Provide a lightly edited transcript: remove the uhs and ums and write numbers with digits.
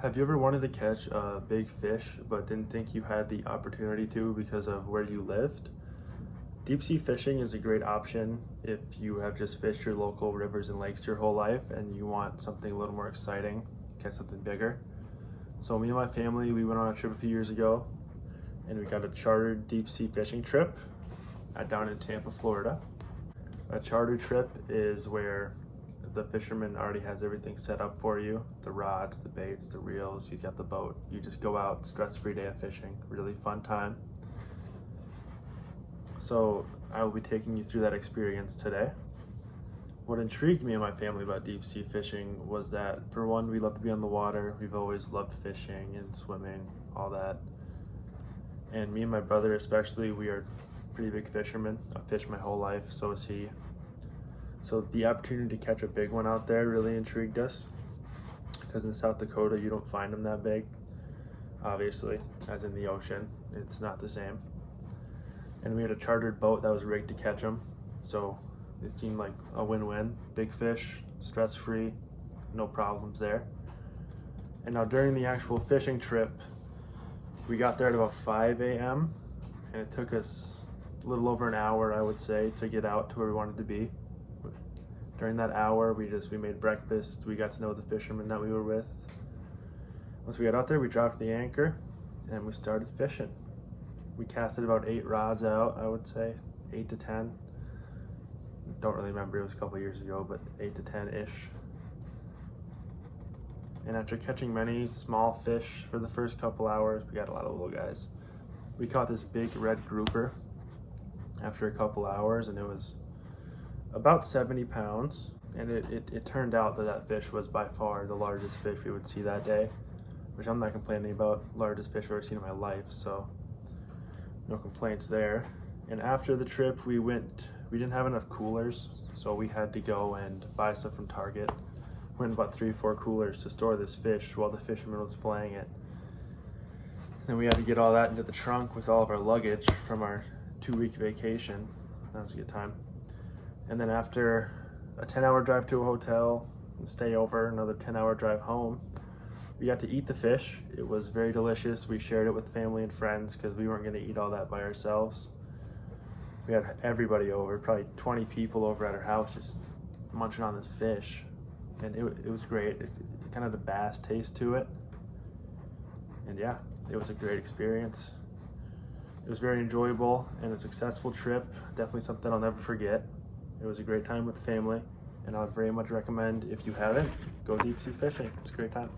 Have you ever wanted to catch a big fish but didn't think you had the opportunity to because of where you lived? Deep sea fishing is a great option if you have just fished your local rivers and lakes your whole life and you want something a little more exciting, catch something bigger. So me and my family, we went on a trip a few years ago and we got a chartered deep sea fishing trip down in Tampa, Florida. A charter trip is where the fisherman already has everything set up for you, the rods, the baits, the reels. He's got the boat. You just go out, stress-free day of fishing. Really fun time. So I will be taking you through that experience today. What intrigued me and my family about deep sea fishing was that, for one, we love to be on the water. We've always loved fishing and swimming, all that. And me and my brother especially, we are pretty big fishermen. I've fished my whole life, so is he. So the opportunity to catch a big one out there really intrigued us, because in South Dakota you don't find them that big, obviously, as in the ocean. It's not the same. And we had a chartered boat that was rigged to catch them, so it seemed like a win-win. Big fish, stress-free, no problems there. And now during the actual fishing trip, we got there at about 5 a.m. and it took us a little over an hour, I would say, to get out to where we wanted to be. During that hour, we made breakfast. We got to know the fishermen that we were with. Once we got out there, we dropped the anchor and we started fishing. We casted about 8 rods out, I would say, 8 to 10. Don't really remember, it was a couple years ago, but 8 to 10-ish. And after catching many small fish for the first couple hours, we got a lot of little guys. We caught this big red grouper after a couple hours, and it was about 70 pounds, and it turned out that fish was by far the largest fish we would see that day, which I'm not complaining about. Largest fish I've ever seen in my life, so no complaints there. And after the trip, we didn't have enough coolers, so we had to go and buy stuff from Target. Went and bought 3 or 4 coolers to store this fish while the fisherman was flaying it. Then we had to get all that into the trunk with all of our luggage from our 2-week vacation. That was a good time. And then after a 10-hour drive to a hotel and stay over, another 10-hour drive home, we got to eat the fish. It was very delicious. We shared it with family and friends because we weren't going to eat all that by ourselves. We had everybody over, probably 20 people over at our house just munching on this fish. And it was great. It kind of had a bass taste to it. And yeah, it was a great experience. It was very enjoyable and a successful trip. Definitely something I'll never forget. It was a great time with the family, and I would very much recommend, if you haven't, go deep sea fishing. It's a great time.